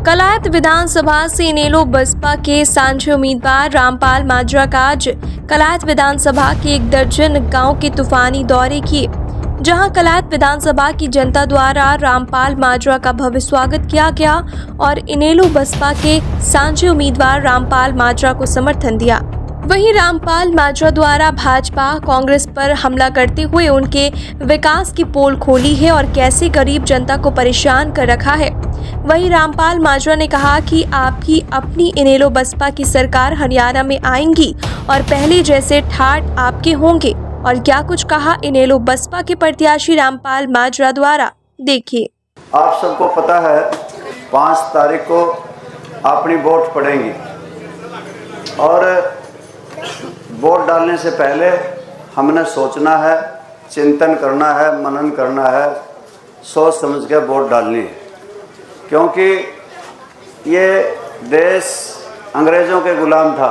कलायत विधानसभा से इनेलो बसपा के सांझे उम्मीदवार रामपाल माजरा का आज कलायत विधानसभा के 1 दर्जन गांव के तूफानी दौरे किए, जहां कलायत विधानसभा की जनता द्वारा रामपाल माजरा का भव्य स्वागत किया गया और इनेलो बसपा के सांझे उम्मीदवार रामपाल माजरा को समर्थन दिया। वहीं रामपाल माजरा द्वारा भाजपा कांग्रेस पर हमला करते हुए उनके विकास की पोल खोली है और कैसे गरीब जनता को परेशान कर रखा है। वहीं रामपाल माजरा ने कहा कि आपकी अपनी इनेलो बसपा की सरकार हरियाणा में आएंगी और पहले जैसे ठाठ आपके होंगे। और क्या कुछ कहा इनेलो बसपा के प्रत्याशी रामपाल माजरा द्वारा, देखिए। आप सबको पता है 5 तारीख को अपनी वोट पड़ेंगी और वोट डालने से पहले हमने सोचना है, चिंतन करना है, मनन करना है, सोच समझ के वोट डालनी है, क्योंकि ये देश अंग्रेज़ों के गुलाम था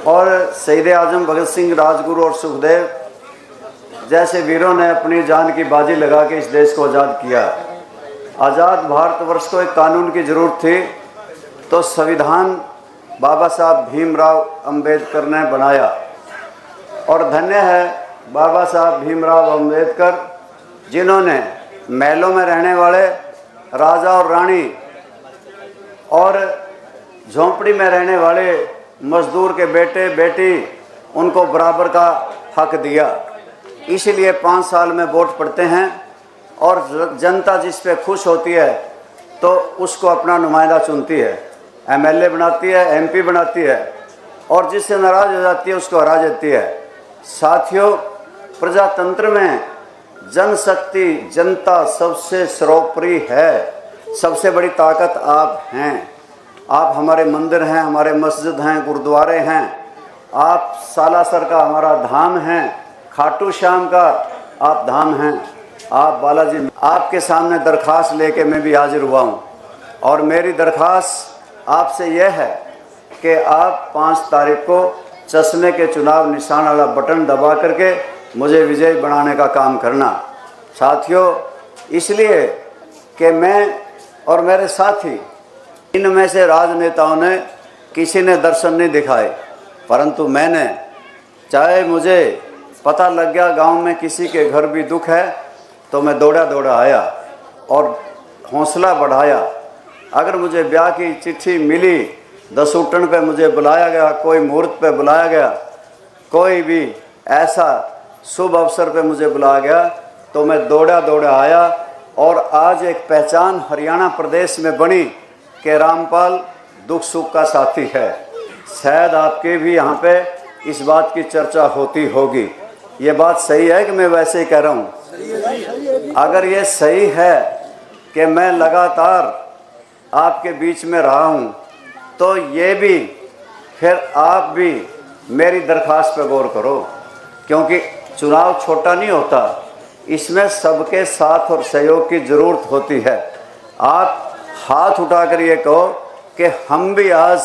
और शहीद आजम भगत सिंह, राजगुरु और सुखदेव जैसे वीरों ने अपनी जान की बाजी लगा के इस देश को आज़ाद किया। आज़ाद भारतवर्ष को एक कानून की ज़रूरत थी, तो संविधान बाबा साहब भीमराव अंबेडकर ने बनाया और धन्य है बाबा साहब भीमराव अंबेडकर, जिन्होंने महलों में रहने वाले राजा और रानी और झोंपड़ी में रहने वाले मजदूर के बेटे बेटी उनको बराबर का हक दिया। इसलिए 5 साल में वोट पड़ते हैं और जनता जिस पे खुश होती है तो उसको अपना नुमाइंदा चुनती है, एमएलए बनाती है, एमपी बनाती है, और जिससे नाराज हो जाती है उसको हरा देती है। साथियों, प्रजातंत्र में जनशक्ति, जनता सबसे सर्वोपरि है, सबसे बड़ी ताकत आप हैं। आप हमारे मंदिर हैं, हमारे मस्जिद हैं, गुरुद्वारे हैं, आप सालासर का हमारा धाम हैं, खाटू श्याम का आप धाम हैं, आप बालाजी। आपके सामने दरख्वास्त लेके मैं भी हाजिर हुआ हूँ और मेरी दरख्वास्त आपसे यह है कि आप 5 तारीख को चश्मे के चुनाव निशान वाला बटन दबा करके मुझे विजयी बनाने का काम करना। साथियों, इसलिए कि मैं और मेरे साथी, इनमें से राजनेताओं ने किसी ने दर्शन नहीं दिखाए, परंतु मैंने, चाहे मुझे पता लग गया गांव में किसी के घर भी दुख है तो मैं दौड़ा आया और हौसला बढ़ाया। अगर मुझे ब्याह की चिट्ठी मिली, 10 उठन पे मुझे बुलाया गया, कोई मुहूर्त पे बुलाया गया, कोई भी ऐसा शुभ अवसर पे मुझे बुलाया गया तो मैं दौड़ा आया और आज एक पहचान हरियाणा प्रदेश में बनी कि रामपाल दुख सुख का साथी है। शायद आपके भी यहाँ पे इस बात की चर्चा होती होगी। ये बात सही है कि मैं वैसे ही कह रहा हूँ? अगर ये सही है कि मैं लगातार आपके बीच में रहा हूँ तो ये भी फिर आप भी मेरी दरख्वास्त पर गौर करो, क्योंकि चुनाव छोटा नहीं होता, इसमें सबके साथ और सहयोग की ज़रूरत होती है। आप हाथ उठाकर ये कहो कि हम भी आज,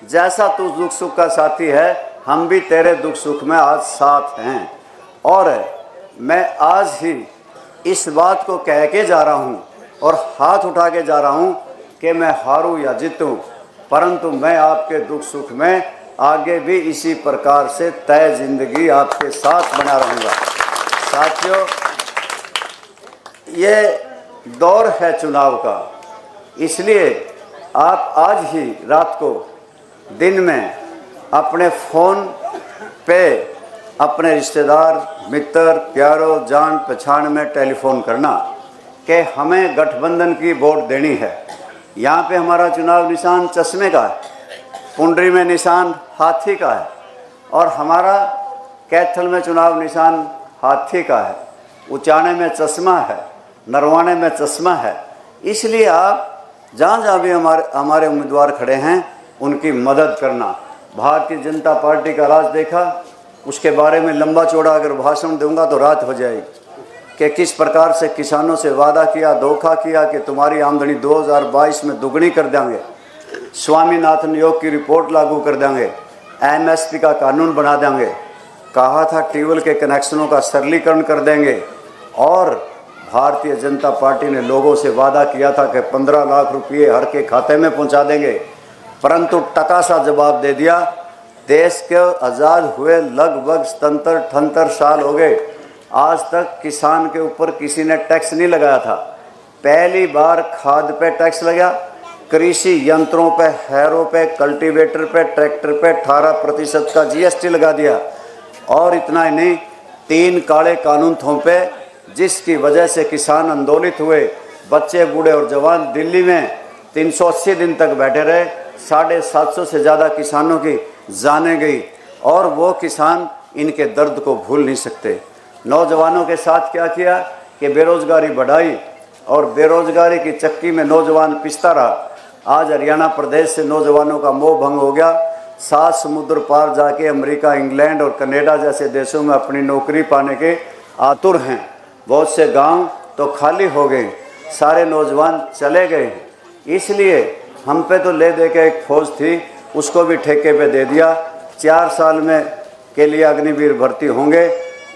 जैसा तू दुख सुख का साथी है, हम भी तेरे दुख सुख में आज साथ हैं। और मैं आज ही इस बात को कह के जा रहा हूँ और हाथ उठा के जा रहा हूँ कि मैं हारूं या जीतूं, परंतु मैं आपके दुख सुख में आगे भी इसी प्रकार से तय जिंदगी आपके साथ बना रहूँगा। साथियों, ये दौर है चुनाव का, इसलिए आप आज ही रात को, दिन में अपने फ़ोन पे अपने रिश्तेदार, मित्र, प्यारों, जान पहचान में टेलीफोन करना कि हमें गठबंधन की वोट देनी है। यहाँ पे हमारा चुनाव निशान चश्मे का है, पुंडरी में निशान हाथी का है और हमारा कैथल में चुनाव निशान हाथी का है, उचाने में चश्मा है, नरवाने में चश्मा है। इसलिए आप जहाँ भी हमारे उम्मीदवार खड़े हैं उनकी मदद करना। भारतीय जनता पार्टी का राज देखा, उसके बारे में लंबा चौड़ा अगर भाषण दूंगा तो रात हो जाएगी कि किस प्रकार से किसानों से वादा किया, धोखा किया कि तुम्हारी आमदनी 2022 में दुगनी कर देंगे, स्वामीनाथन योग की रिपोर्ट लागू कर देंगे, एमएसपी का कानून बना देंगे, कहा था ट्यूबवेल के कनेक्शनों का सरलीकरण कर देंगे और भारतीय जनता पार्टी ने लोगों से वादा किया था कि 15 लाख रुपये हर के खाते में पहुंचा देंगे, परंतु टका सा जवाब दे दिया। देश के आज़ाद हुए लगभग 77-78 साल हो गए, आज तक किसान के ऊपर किसी ने टैक्स नहीं लगाया था। पहली बार खाद पे टैक्स लगा, कृषि यंत्रों पे, हैरों पे, कल्टीवेटर पे, ट्रैक्टर पे 18% का GST लगा दिया। और इतना ही नहीं, 3 काले कानून थोपे, जिसकी वजह से किसान आंदोलित हुए। बच्चे, बूढ़े और जवान दिल्ली में 380 दिन तक बैठे रहे। 750 से ज़्यादा किसानों की जानें गई और वो किसान इनके दर्द को भूल नहीं सकते। नौजवानों के साथ क्या किया कि बेरोज़गारी बढ़ाई और बेरोज़गारी की चक्की में नौजवान पिसता रहा। आज हरियाणा प्रदेश से नौजवानों का मोह भंग हो गया। 7 समुद्र पार जाके अमेरिका, इंग्लैंड और कनाडा जैसे देशों में अपनी नौकरी पाने के आतुर हैं। बहुत से गांव तो खाली हो गए, सारे नौजवान चले गए। इसलिए हम पे तो ले दे के एक फौज थी, उसको भी ठेके पे दे दिया। 4 साल में के लिए अग्निवीर भर्ती होंगे,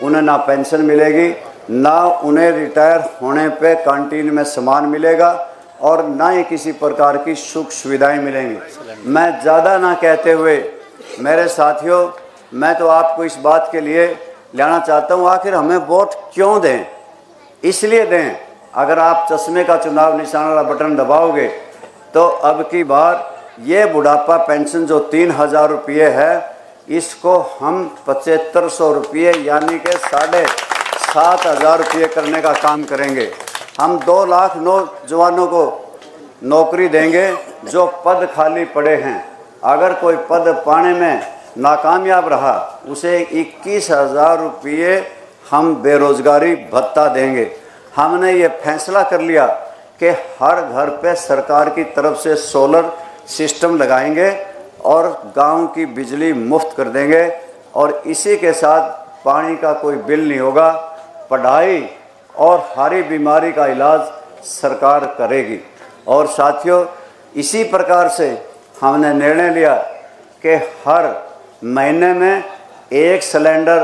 उन्हें ना पेंशन मिलेगी, ना उन्हें रिटायर होने पे कैंटीन में सामान मिलेगा और ना ही किसी प्रकार की सुख सुविधाएं मिलेंगी। मैं ज़्यादा ना कहते हुए मेरे साथियों, मैं तो आपको इस बात के लिए लाना चाहता हूँ, आखिर हमें वोट क्यों दें? इसलिए दें, अगर आप चश्मे का चुनाव निशान वाला बटन दबाओगे तो अब की बार ये बुढ़ापा पेंशन जो 3000 रुपये है, इसको हम 7500 रुपये यानी कि 7500 रुपये करने का काम करेंगे। हम 2 लाख नौजवानों को नौकरी देंगे जो पद खाली पड़े हैं। अगर कोई पद पाने में नाकामयाब रहा, उसे 21,000 रुपये हम बेरोज़गारी भत्ता देंगे। हमने ये फैसला कर लिया कि हर घर पे सरकार की तरफ से सोलर सिस्टम लगाएंगे और गांव की बिजली मुफ्त कर देंगे और इसी के साथ पानी का कोई बिल नहीं होगा। पढ़ाई और हर बीमारी का इलाज सरकार करेगी। और साथियों, इसी प्रकार से हमने निर्णय लिया कि हर महीने में 1 सिलेंडर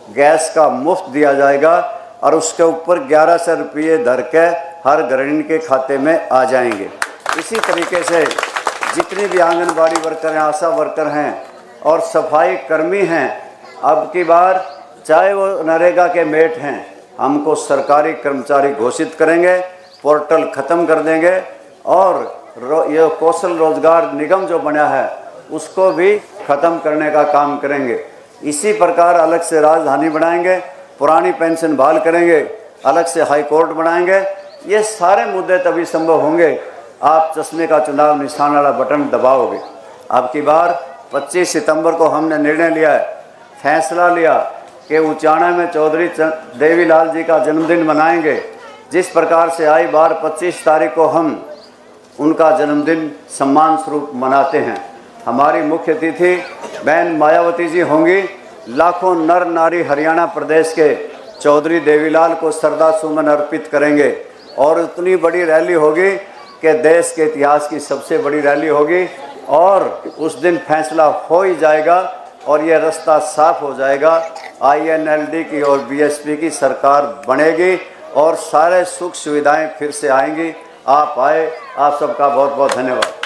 गैस का मुफ्त दिया जाएगा और उसके ऊपर 1100 रुपये धर के हर गृहिणी के खाते में आ जाएंगे। इसी तरीके से जितनी भी आंगनबाड़ी वर्कर हैं, आशा वर्कर हैं और सफाई कर्मी हैं, अब की बार चाहे वो नरेगा के मेट हैं, हमको सरकारी कर्मचारी घोषित करेंगे, पोर्टल ख़त्म कर देंगे और ये कौशल रोजगार निगम जो बना है उसको भी ख़त्म करने का काम करेंगे। इसी प्रकार अलग से राजधानी बनाएंगे, पुरानी पेंशन बहाल करेंगे, अलग से हाई कोर्ट बनाएंगे। ये सारे मुद्दे तभी संभव होंगे आप चश्मे का चुनाव निशान वाला बटन दबाओगे। अब की बार 25 सितंबर को हमने निर्णय लिया है, फैसला लिया कि उचाना में चौधरी देवीलाल जी का जन्मदिन मनाएंगे। जिस प्रकार से आई बार 25 तारीख को हम उनका जन्मदिन सम्मान स्वरूप मनाते हैं। हमारी मुख्य अतिथि बहन मायावती जी होंगी। लाखों नर नारी हरियाणा प्रदेश के चौधरी देवीलाल को श्रद्धा सुमन अर्पित करेंगे और उतनी बड़ी रैली होगी कि देश के इतिहास की सबसे बड़ी रैली होगी और उस दिन फैसला हो ही जाएगा और ये रास्ता साफ हो जाएगा। INLD की और BSP की सरकार बनेगी और सारे सुख सुविधाएं फिर से आएंगी। आप आए, आप सबका बहुत बहुत धन्यवाद।